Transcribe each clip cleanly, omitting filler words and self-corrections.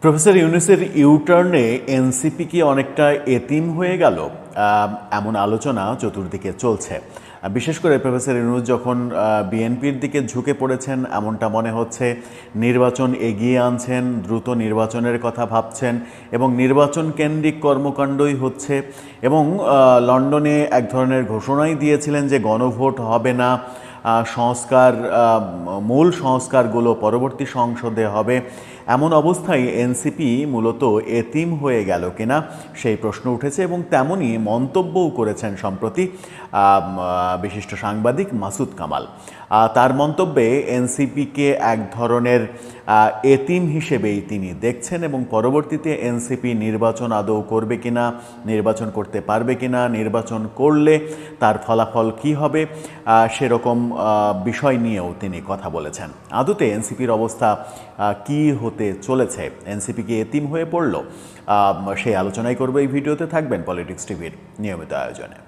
Professor ইউনূসের ইউটার্নে NCP কি অনেকটা এতিম হয়ে গেল, এমন আলোচনা চতুর্দিকে চলছে। বিশেষ করে প্রফেসর ইউনূস যখন বিএনপির দিকে ঝুঁকে পড়েছেন এমনটা মনে হচ্ছে, নির্বাচন এগিয়ে আনছেন, দ্রুত নির্বাচনের কথা ভাবছেন এবং নির্বাচন কেন্দ্রিক কর্মকাণ্ডই হচ্ছে। এবং লন্ডনে এক ধরনের ঘোষণাই দিয়েছিলেন যে গণভোট হবে না, সংস্কার মূল সংস্কারগুলো পরবর্তী সংসদে হবে। এমন অবস্থায় এনসিপি মূলত এতিম হয়ে গেল কিনা সেই প্রশ্ন উঠেছে এবং তেমনই মন্তব্যও করেছেন সম্প্রতি বিশিষ্ট সাংবাদিক মাসুদ কামাল। তার মন্তব্যে এনসিপিকে এক ধরনের এতিম হিসেবেই তিনি দেখছেন এবং পরবর্তীতে এনসিপি নির্বাচন আদৌ করবে কিনা, নির্বাচন করতে পারবে কিনা, নির্বাচন করলে তার ফলাফল কি হবে সেরকম বিষয় নিয়েও তিনি কথা বলেছেন। আদতে এনসিপির অবস্থা কি হতে চলেছে, এনসিপি কি এতিম হয়ে পড়ল, সেই আলোচনাই করবে এই ভিডিওতে। থাকবেন পলিটিক্স টিভির নিয়মিত আয়োজনে।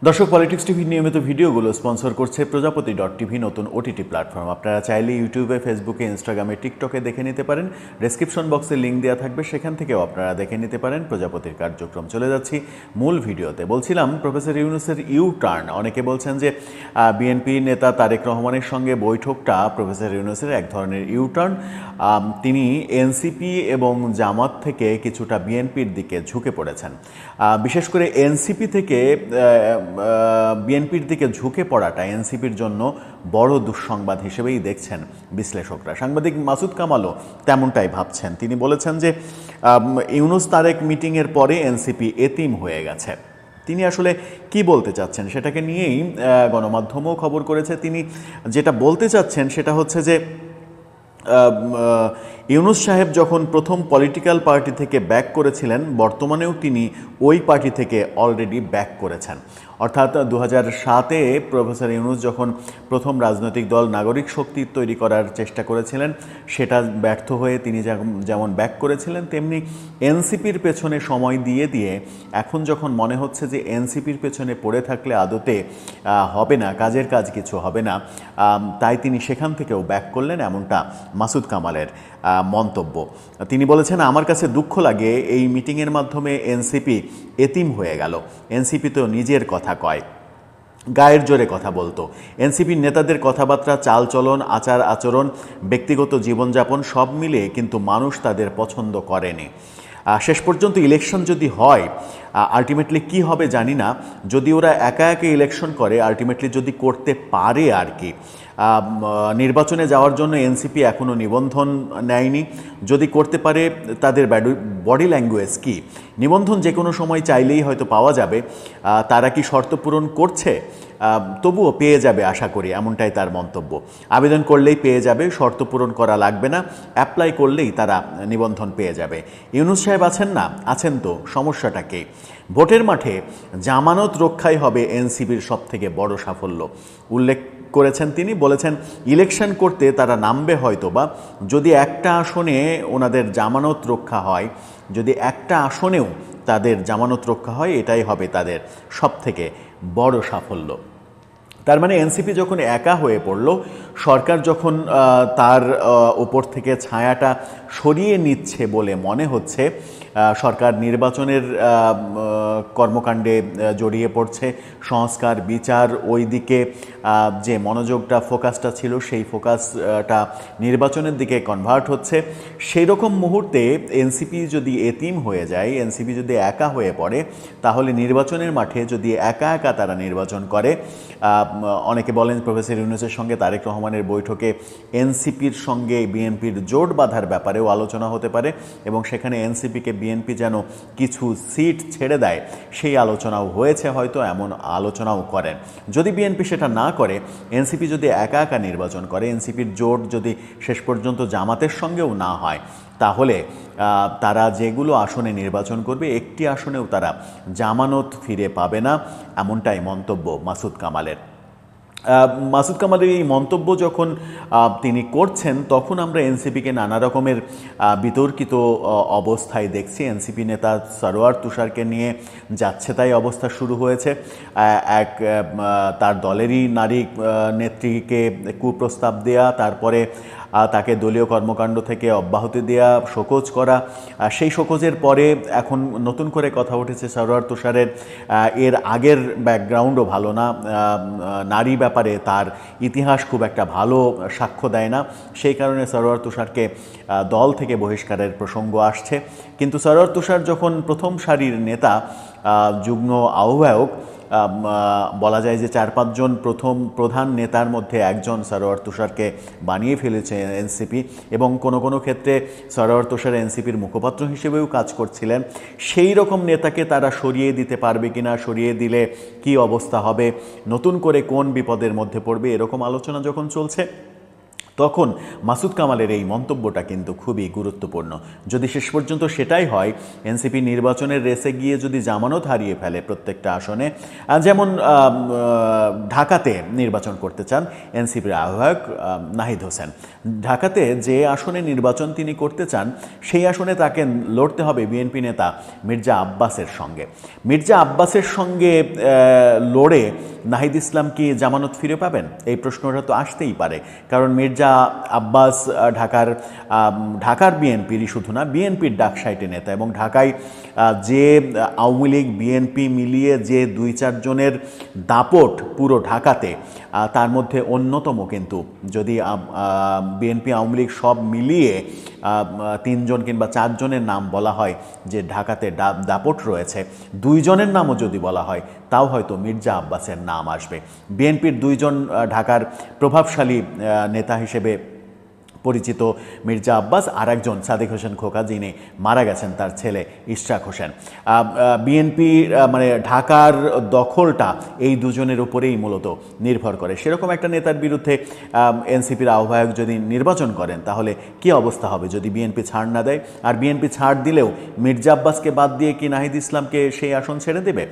দর্শক, পলিটিক্স টিভির নিয়মিত ভিডিওগুলো স্পন্সর করছে প্রজাপতি.টিভি, নতুন ওটিটি প্ল্যাটফর্ম। আপনারা চাইলে ইউটিউবে, ফেসবুকে, ইনস্টাগ্রামে, টিকটকে দেখে নিতে পারেন। ডেসক্রিপশন বক্সে লিঙ্ক দেওয়া থাকবে, সেখান থেকেও আপনারা দেখে নিতে পারেন প্রজাপতির কার্যক্রম। চলে যাচ্ছি মূল ভিডিওতে। বলছিলাম প্রফেসর ইউনূসের ইউটার্ন। অনেকে বলছেন যে বিএনপি নেতা তারেক রহমানের সঙ্গে বৈঠকটা প্রফেসর ইউনূসের এক ধরনের ইউটার্ন। তিনি এনসিপি এবং জামাত থেকে কিছুটা বিএনপির দিকে ঝুঁকে পড়েছেন। বিশেষ করে এনসিপি থেকে বিএনপির দিকে ঝুঁকে পড়াটা এনসিপির জন্য বড় দুঃসংবাদ হিসেবেই দেখছেন বিশ্লেষকরা। সাংবাদিক মাসুদ কামালও তেমনটাই ভাবছেন। তিনি বলেছেন যে ইউনূস তারেক মিটিংয়ের পরে এনসিপি এতিম হয়ে গেছে। তিনি আসলে কি বলতে চাচ্ছেন সেটাকে নিয়েই গণমাধ্যমও খবর করেছে। তিনি যেটা বলতে চাচ্ছেন সেটা হচ্ছে যে ইউনূস সাহেব যখন প্রথম পলিটিক্যাল পার্টি থেকে ব্যাক করেছিলেন, বর্তমানেও তিনি ওই পার্টি থেকে অলরেডি ব্যাক করেছেন। অর্থাৎ 2007-এ প্রফেসর ইউনূস যখন প্রথম রাজনৈতিক দল নাগরিক শক্তি তৈরি করার চেষ্টা করেছিলেন, সেটা ব্যর্থ হয়ে তিনি যেমন ব্যাক করেছিলেন, তেমনি এনসিপির পেছনে সময় দিয়ে দিয়ে এখন যখন মনে হচ্ছে যে এনসিপির পেছনে পড়ে থাকলে আদতে হবে না, কাজের কাজ কিছু হবে না, তাই তিনি সেখান থেকেও ব্যাক করলেন, এমনটা মাসুদ কামালের মন্তব্য। তিনি বলেছেন, আমার কাছে দুঃখ লাগে এই মিটিংয়ের মাধ্যমে এনসিপি এতিম হয়ে গেল। এনসিপি তো নিজের কথা কয়, গায়ের জোরে কথা বলতো। এনসিপির নেতাদের কথাবার্তা, চালচলন, আচার আচরণ, ব্যক্তিগত জীবনযাপন সব মিলে কিন্তু মানুষ তাদের পছন্দ করেনি। শেষ পর্যন্ত ইলেকশন যদি হয়, আলটিমেটলি কি হবে জানি না। যদি ওরা একা একা ইলেকশন করে, আলটিমেটলি যদি করতে পারে আর কি, নির্বাচনে যাওয়ার জন্য এনসিপি এখনও নিবন্ধন নেয়নি। যদি করতে পারে, তাদের বডি ল্যাঙ্গুয়েজ কি, নিবন্ধন যে কোনো সময় চাইলেই হয়তো পাওয়া যাবে। তারা কি শর্ত পূরণ করছে? তবুও পেয়ে যাবে আশা করি, এমনটাই তার মন্তব্য। আবেদন করলেই পেয়ে যাবে, শর্ত পূরণ করা লাগবে না, অ্যাপ্লাই করলেই তারা নিবন্ধন পেয়ে যাবে। ইউনূস সাহেব আছেন না? আছেন তো, সমস্যাটা কি? ভোটের মাঠে জামানত রক্ষাই হবে এনসিপির সবথেকে বড় সাফল্য উল্লেখ করেছেন তিনি। বলেছেন, ইলেকশন করতে তারা নামবে হয়তো বা, যদি একটা আসনে ওনাদের জামানত রক্ষা হয়, যদি একটা আসনেও তাদের জামানত রক্ষা হয়, এটাই হবে তাদের সবথেকে বড় সাফল্য। তার মানে এনসিপি যখন একা হয়ে পড়ল, সরকার যখন তার ওপর থেকে ছায়াটা সরিয়ে নিচ্ছে বলে মনে হচ্ছে, সরকার নির্বাচনের কর্মকাণ্ডে জড়িয়ে পড়ছে, সংস্কার বিচার ওই দিকে যে মনোযোগটা, ফোকাসটা ছিল, সেই ফোকাসটা নির্বাচনের দিকে কনভার্ট হচ্ছে। সেই রকম মুহূর্তে এনসিপি যদি এতিম হয়ে যায়, এনসিপি যদি একা হয়ে পড়ে, তাহলে নির্বাচনের মাঠে যদি একা একা তারা নির্বাচন করে, অনেকে বলেন প্রফেসর ইউনূসের সঙ্গে তারেক রহমানের বৈঠকে এনসিপির সঙ্গে বিএনপির জোট বাঁধার ব্যাপারেও আলোচনা হতে পারে এবং সেখানে এনসিপিকে বিএনপি যেন কিছু সিট ছেড়ে দেয়, সেই আলোচনাও হয়েছে হয়তো, এমন আলোচনাও করেন। যদি বিএনপি সেটা না করে, এনসিপি যদি একা একা নির্বাচন করে, এনসিপির জোট যদি শেষ পর্যন্ত জামাতের সঙ্গেও না হয়, তাহলে তারা যেগুলো আসনে নির্বাচন করবে, একটি আসনেও তারা জামানত ফিরে পাবে না, এমনটাই মন্তব্য মাসুদ কামালের। মাসুদ কামালের এই মন্তব্য যখন তিনি করছেন, তখন আমরা এনসিপিকে নানা রকমের বিতর্কিত অবস্থায় দেখছি। এনসিপি নেতা সরোয়ার তুষারকে নিয়ে যাচ্ছে তাই অবস্থা শুরু হয়েছে। এক তার দলেরই নারী নেত্রীকে কুপ্রস্তাব দেয়া, তারপরে তাকে দলীয় কর্মকাণ্ড থেকে অব্যাহতি দেয়া, শোকজ করা। সেই শোকজের পরে এখন নতুন করে কথা উঠেছে সরোয়ার তুষারের এর আগের ব্যাকগ্রাউন্ডও ভালো না, নারী ব্যাপারে তার ইতিহাস খুব একটা ভালো সাক্ষ্য দেয় না। সেই কারণে সরোয়ার তুষারকে দল থেকে বহিষ্কারের প্রসঙ্গ আসছে। কিন্তু সরোয়ার তুষার যখন প্রথম সারির নেতা, যুগ্ম আহ্বায়ক, বলা যায় যে 4-5 জন প্রথম প্রধান নেতার মধ্যে একজন সরোয়ার তুষারকে বানিয়ে ফেলেছে এনসিপি, এবং কোনো কোনো ক্ষেত্রে সরোয়ার তুষার এনসিপির মুখপাত্র হিসেবেও কাজ করছিলেন। সেই রকম নেতাকে তারা সরিয়ে দিতে পারবে কিনা, সরিয়ে দিলে কি অবস্থা হবে, নতুন করে কোন বিপদের মধ্যে পড়বে, এরকম আলোচনা যখন চলছে, তখন মাসুদ কামালের এই মন্তব্যটা কিন্তু খুবই গুরুত্বপূর্ণ। যদি শেষ পর্যন্ত সেটাই হয়, এনসিপি নির্বাচনের রেসে গিয়ে যদি জামানত হারিয়ে ফেলে প্রত্যেকটা আসনে, যেমন ঢাকাতে নির্বাচন করতে চান এনসিপির আহ্বায়ক নাহিদ হোসেন, ঢাকাতে যে আসনে নির্বাচন তিনি করতে চান সেই আসনে তাকে লড়তে হবে বিএনপি নেতা মির্জা আব্বাসের সঙ্গে। মির্জা আব্বাসের সঙ্গে লড়ে নাহিদ ইসলাম কি জামানত ফিরে পাবেন? এই প্রশ্নটা তো আসতেই পারে, কারণ মির্জা আব্বাস ঢাকার বিএনপিরই শুধু না, বিএনপির ডাকসাইটে নেতা, এবং ঢাকায় যে আওয়ামী লীগ বিএনপি মিলিয়ে যে 2-4 জনের দাপট পুরো ঢাকাতে, তার মধ্যে অন্যতম কিন্তু, যদি বিএনপি আওয়ামী লীগ সব মিলিয়ে 3 জন কিংবা 4 জনের নাম বলা হয় যে ঢাকাতে দাপট রয়েছে, 2 জনের নামও যদি বলা হয়, তাও হয়তো মির্জা আব্বাসের নাম আসবে। বিএনপির 2 জন ঢাকার প্রভাবশালী নেতা হিসেবে পরিচিত মির্জা আব্বাস, আর একজন সাদেক হোসেন খোকা, যিনি মারা গেছেন, তার ছেলে ইশরাক হোসেন। বিএনপি মানে ঢাকার দখলটা এই দুজনের উপরেই মূলত নির্ভর করে। সেরকম একটা নেতার বিরুদ্ধে এনসিপির আহ্বায়ক যদি নির্বাচন করেন, তাহলে কি অবস্থা হবে যদি বিএনপি ছাড় না দেয়? আর বিএনপি ছাড় দিলেও মির্জা আব্বাসকে বাদ দিয়ে কি নাহিদ ইসলামকে সেই আসন ছেড়ে দেবে?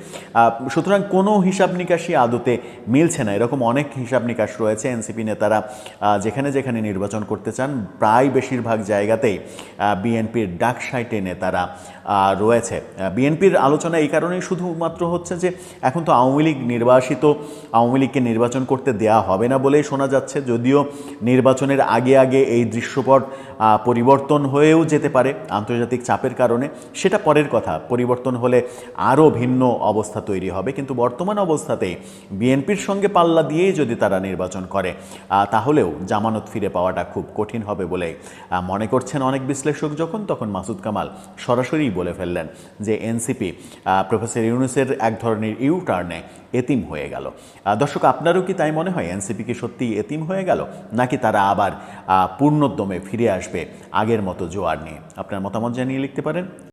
সুতরাং কোনো হিসাব নিকাশই আদতে মিলছে না। এরকম অনেক হিসাব নিকাশ রয়েছে। এনসিপি নেতারা যেখানে যেখানে নির্বাচন করতে চান, প্রায় বেশিরভাগ জায়গাতেই বিএনপির ডাকসাইটে নেতারা রয়েছে। বিএনপির আলোচনা এই কারণেই শুধুমাত্র হচ্ছে যে এখন তো আওয়ামী লীগ নির্বাসিত, আওয়ামী লীগকে নির্বাচন করতে দেয়া হবে না বলেই শোনা যাচ্ছে। যদিও নির্বাচনের আগে আগে এই দৃশ্যপট পরিবর্তন হয়েও যেতে পারে আন্তর্জাতিক চাপের কারণে, সেটা পরের কথা। পরিবর্তন হলে আরও ভিন্ন অবস্থা তৈরি হবে, কিন্তু বর্তমান অবস্থাতেই বিএনপির সঙ্গে পাল্লা দিয়েই যদি তারা নির্বাচন করে, তাহলেও জামানত ফিরে পাওয়াটা খুব কঠিন হবে বলে মনে করছেন অনেক বিশ্লেষক। তখন মাসুদ কামাল সরাসরি বলে ফেললেন যে এনসিপি প্রফেসর ইউনূসের এক ধরনের ইউটার্নে এতিম হয়ে গেল। দর্শক, আপনারও কি তাই মনে হয়? এনসিপি কি সত্যিই এতিম হয়ে গেল, নাকি তারা আবার পূর্ণোদ্যমে ফিরে আসবে আগের মতো জোয়ার নিয়ে? আপনার মতামত জানিয়ে লিখতে পারেন।